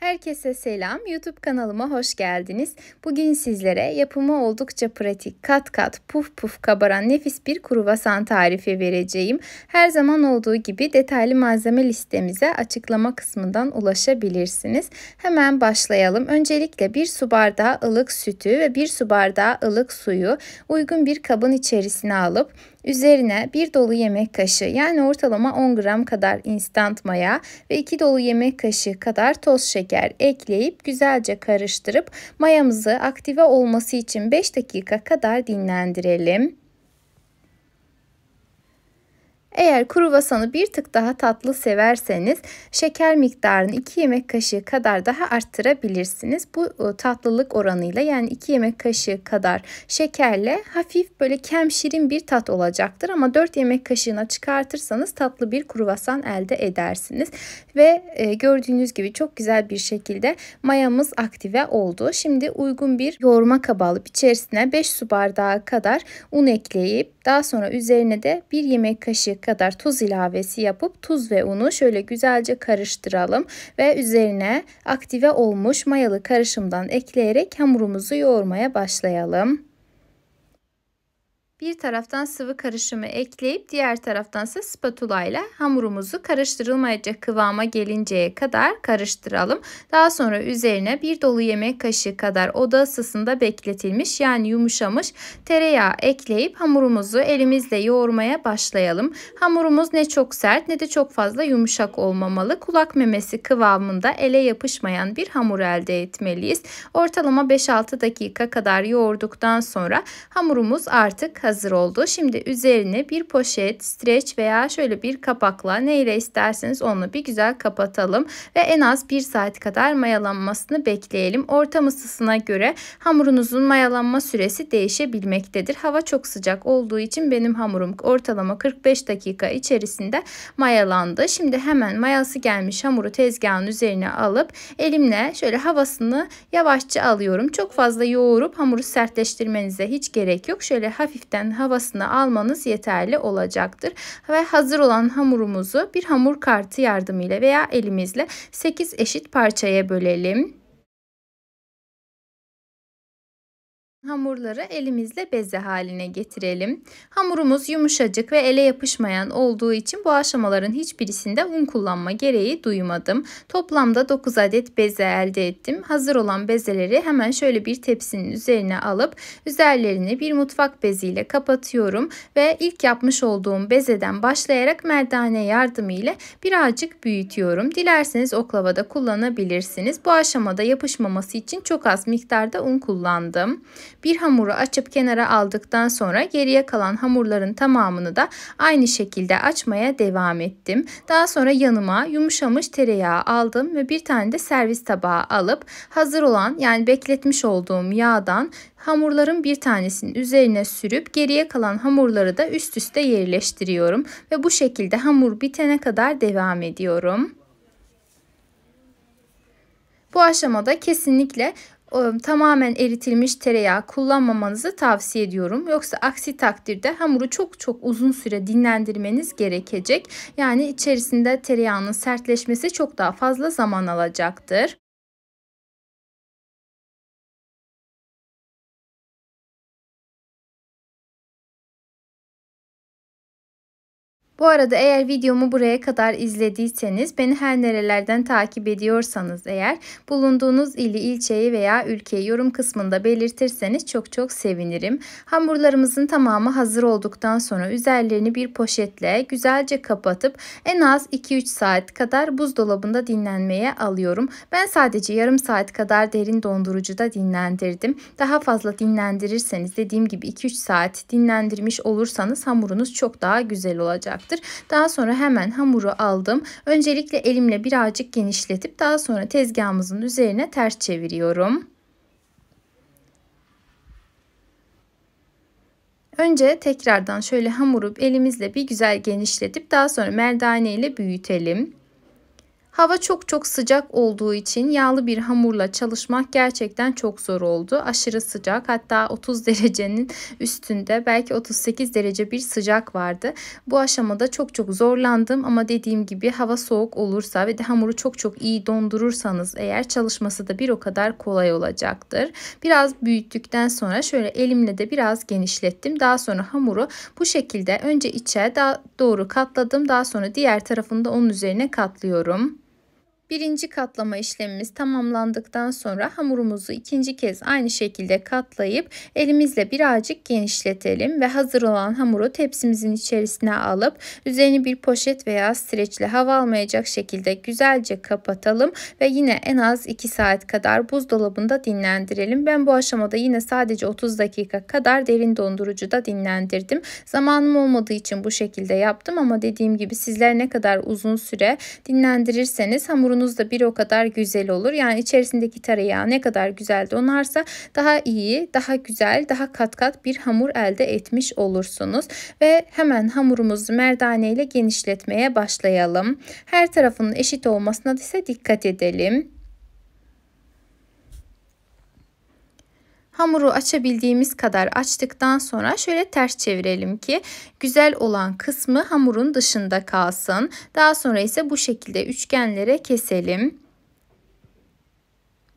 Herkese selam. YouTube kanalıma hoş geldiniz. Bugün sizlere yapımı oldukça pratik, kat kat, puf puf kabaran nefis bir kruvasan tarifi vereceğim. Her zaman olduğu gibi detaylı malzeme listemize açıklama kısmından ulaşabilirsiniz. Hemen başlayalım. Öncelikle 1 su bardağı ılık sütü ve 1 su bardağı ılık suyu uygun bir kabın içerisine alıp üzerine 1 dolu yemek kaşığı yani ortalama 10 gram kadar instant maya ve 2 dolu yemek kaşığı kadar toz şeker ekleyip güzelce karıştırıp mayamızı aktive olması için 5 dakika kadar dinlendirelim. Eğer kruvasanı bir tık daha tatlı severseniz şeker miktarını 2 yemek kaşığı kadar daha arttırabilirsiniz. Bu tatlılık oranıyla yani 2 yemek kaşığı kadar şekerle hafif böyle şirin bir tat olacaktır. Ama 4 yemek kaşığına çıkartırsanız tatlı bir kruvasan elde edersiniz. Ve gördüğünüz gibi çok güzel bir şekilde mayamız aktive oldu. Şimdi uygun bir yoğurma kabı alıp içerisine 5 su bardağı kadar un ekleyip daha sonra üzerine de 1 yemek kaşığı kadar tuz ilavesi yapıp tuz ve unu şöyle güzelce karıştıralım ve üzerine aktive olmuş mayalı karışımdan ekleyerek hamurumuzu yoğurmaya başlayalım. Bir taraftan sıvı karışımı ekleyip diğer taraftan ise spatula ile hamurumuzu karıştırılmayacak kıvama gelinceye kadar karıştıralım. Daha sonra üzerine 1 dolu yemek kaşığı kadar oda ısısında bekletilmiş yani yumuşamış tereyağı ekleyip hamurumuzu elimizle yoğurmaya başlayalım. Hamurumuz ne çok sert ne de çok fazla yumuşak olmamalı. Kulak memesi kıvamında ele yapışmayan bir hamur elde etmeliyiz. Ortalama 5-6 dakika kadar yoğurduktan sonra hamurumuz artık hazır oldu. Şimdi üzerine bir poşet, streç veya şöyle bir kapakla neyle isterseniz onunla bir güzel kapatalım ve en az 1 saat kadar mayalanmasını bekleyelim. Ortam ısısına göre hamurunuzun mayalanma süresi değişebilmektedir. Hava çok sıcak olduğu için benim hamurum ortalama 45 dakika içerisinde mayalandı. Şimdi hemen mayası gelmiş hamuru tezgahın üzerine alıp elimle şöyle havasını yavaşça alıyorum. Çok fazla yoğurup hamuru sertleştirmenize hiç gerek yok. Şöyle hafiften havasını almanız yeterli olacaktır. Ve hazır olan hamurumuzu bir hamur kartı yardımıyla veya elimizle 8 eşit parçaya bölelim. Hamurları elimizle beze haline getirelim. Hamurumuz yumuşacık ve ele yapışmayan olduğu için bu aşamaların hiçbirisinde un kullanma gereği duymadım. Toplamda 9 adet beze elde ettim. Hazır olan bezeleri hemen şöyle bir tepsinin üzerine alıp üzerlerini bir mutfak beziyle kapatıyorum ve ilk yapmış olduğum bezeden başlayarak merdane yardımıyla birazcık büyütüyorum. Dilerseniz oklava da kullanabilirsiniz. Bu aşamada yapışmaması için çok az miktarda un kullandım. Bir hamuru açıp kenara aldıktan sonra geriye kalan hamurların tamamını da aynı şekilde açmaya devam ettim. Daha sonra yanıma yumuşamış tereyağı aldım ve bir tane de servis tabağı alıp hazır olan yani bekletmiş olduğum yağdan hamurların bir tanesinin üzerine sürüp geriye kalan hamurları da üst üste yerleştiriyorum ve bu şekilde hamur bitene kadar devam ediyorum. Bu aşamada kesinlikle tamamen eritilmiş tereyağı kullanmamanızı tavsiye ediyorum. Yoksa aksi takdirde hamuru çok uzun süre dinlendirmeniz gerekecek. Yani içerisinde tereyağının sertleşmesi çok daha fazla zaman alacaktır. Bu arada eğer videomu buraya kadar izlediyseniz, beni her nerelerden takip ediyorsanız eğer bulunduğunuz ili, ilçeyi veya ülkeyi yorum kısmında belirtirseniz çok sevinirim. Hamurlarımızın tamamı hazır olduktan sonra üzerlerini bir poşetle güzelce kapatıp en az 2-3 saat kadar buzdolabında dinlenmeye alıyorum. Ben sadece yarım saat kadar derin dondurucuda dinlendirdim. Daha fazla dinlendirirseniz dediğim gibi 2-3 saat dinlendirmiş olursanız hamurunuz çok daha güzel olacak. Daha sonra hemen hamuru aldım. Öncelikle elimle birazcık genişletip daha sonra tezgahımızın üzerine ters çeviriyorum. Önce tekrardan şöyle hamuru elimizle bir güzel genişletip daha sonra merdane ile büyütelim. Hava çok çok sıcak olduğu için yağlı bir hamurla çalışmak gerçekten çok zor oldu. Aşırı sıcak, hatta 30 derecenin üstünde, belki 38 derece bir sıcak vardı. Bu aşamada çok çok zorlandım ama dediğim gibi hava soğuk olursa ve de hamuru çok çok iyi dondurursanız eğer çalışması da bir o kadar kolay olacaktır. Biraz büyüttükten sonra şöyle elimle de biraz genişlettim. Daha sonra hamuru bu şekilde önce içe doğru katladım. Daha sonra diğer tarafını da onun üzerine katlıyorum. Birinci katlama işlemimiz tamamlandıktan sonra hamurumuzu ikinci kez aynı şekilde katlayıp elimizle birazcık genişletelim ve hazır olan hamuru tepsimizin içerisine alıp üzerini bir poşet veya streçle hava almayacak şekilde güzelce kapatalım ve yine en az 2 saat kadar buzdolabında dinlendirelim. Ben bu aşamada yine sadece 30 dakika kadar derin dondurucuda dinlendirdim. Zamanım olmadığı için bu şekilde yaptım ama dediğim gibi sizler ne kadar uzun süre dinlendirirseniz hamurun da bir o kadar güzel olur. Yani içerisindeki tereyağı ne kadar güzel donarsa daha iyi, daha güzel, daha kat kat bir hamur elde etmiş olursunuz. Ve hemen hamurumuzu merdane ile genişletmeye başlayalım. Her tarafının eşit olmasına ise dikkat edelim. Hamuru açabildiğimiz kadar açtıktan sonra şöyle ters çevirelim ki güzel olan kısmı hamurun dışında kalsın. Daha sonra ise bu şekilde üçgenlere keselim.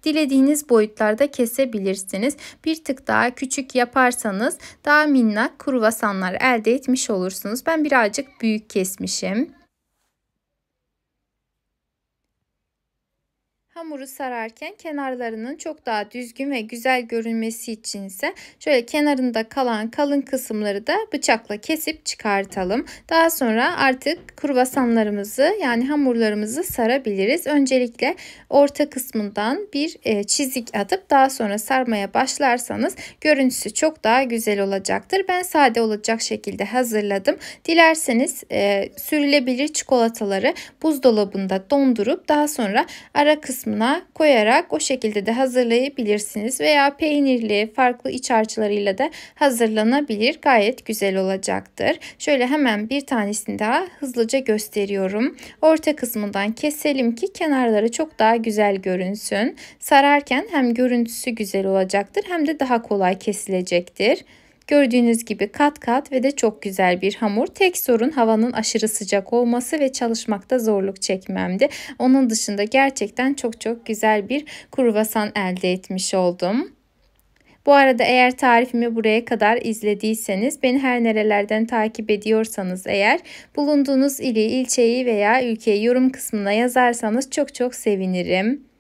Dilediğiniz boyutlarda kesebilirsiniz. Bir tık daha küçük yaparsanız daha minnak kruvasanlar elde etmiş olursunuz. Ben birazcık büyük kesmişim. Hamuru sararken kenarlarının çok daha düzgün ve güzel görünmesi için ise şöyle kenarında kalan kalın kısımları da bıçakla kesip çıkartalım. Daha sonra artık kruvasanlarımızı yani hamurlarımızı sarabiliriz. Öncelikle orta kısmından bir çizik atıp daha sonra sarmaya başlarsanız görüntüsü çok daha güzel olacaktır. Ben sade olacak şekilde hazırladım. Dilerseniz sürülebilir çikolataları buzdolabında dondurup daha sonra ara kısmına koyarak o şekilde de hazırlayabilirsiniz veya peynirli farklı iç harçlarıyla da hazırlanabilir. Gayet güzel olacaktır. Şöyle hemen bir tanesini daha hızlıca gösteriyorum. Orta kısmından keselim ki kenarları çok daha güzel görünsün. Sararken hem görüntüsü güzel olacaktır hem de daha kolay kesilecektir. Gördüğünüz gibi kat kat ve de çok güzel bir hamur. Tek sorun havanın aşırı sıcak olması ve çalışmakta zorluk çekmemdi. Onun dışında gerçekten çok çok güzel bir kruvasan elde etmiş oldum. Bu arada eğer tarifimi buraya kadar izlediyseniz, beni her nerelerden takip ediyorsanız eğer bulunduğunuz ili, ilçeyi veya ülkeyi yorum kısmına yazarsanız çok çok sevinirim.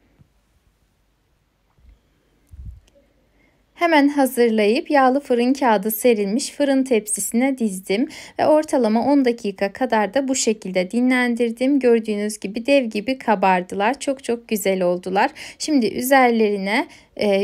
Hemen hazırlayıp yağlı fırın kağıdı serilmiş fırın tepsisine dizdim ve ortalama 10 dakika kadar da bu şekilde dinlendirdim. Gördüğünüz gibi dev gibi kabardılar. Çok çok güzel oldular. Şimdi üzerlerine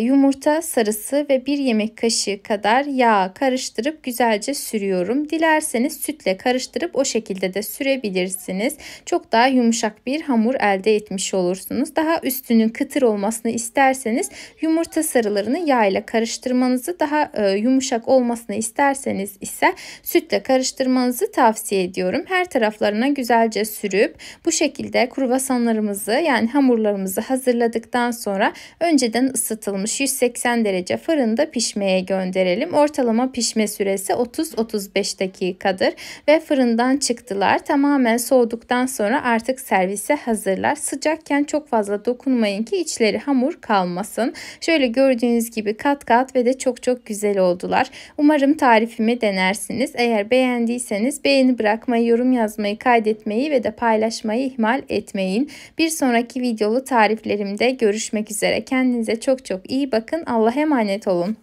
yumurta sarısı ve 1 yemek kaşığı kadar yağ karıştırıp güzelce sürüyorum. Dilerseniz sütle karıştırıp o şekilde de sürebilirsiniz. Çok daha yumuşak bir hamur elde etmiş olursunuz. Daha üstünün kıtır olmasını isterseniz yumurta sarılarını yağ ile karıştırmanızı, daha yumuşak olmasını isterseniz ise sütle karıştırmanızı tavsiye ediyorum. Her taraflarına güzelce sürüp bu şekilde kruvasanlarımızı yani hamurlarımızı hazırladıktan sonra önceden ısıtılmış 180 derece fırında pişmeye gönderelim. Ortalama pişme süresi 30-35 dakikadır ve fırından çıktılar. Tamamen soğuduktan sonra artık servise hazırlar. Sıcakken çok fazla dokunmayın ki içleri hamur kalmasın. Şöyle gördüğünüz gibi kat kat ve de çok çok güzel oldular. Umarım tarifimi denersiniz. Eğer beğendiyseniz beğeni bırakmayı, yorum yazmayı, kaydetmeyi ve de paylaşmayı ihmal etmeyin. Bir sonraki videolu tariflerimde görüşmek üzere. Kendinize çok çok iyi bakın. Allah'a emanet olun.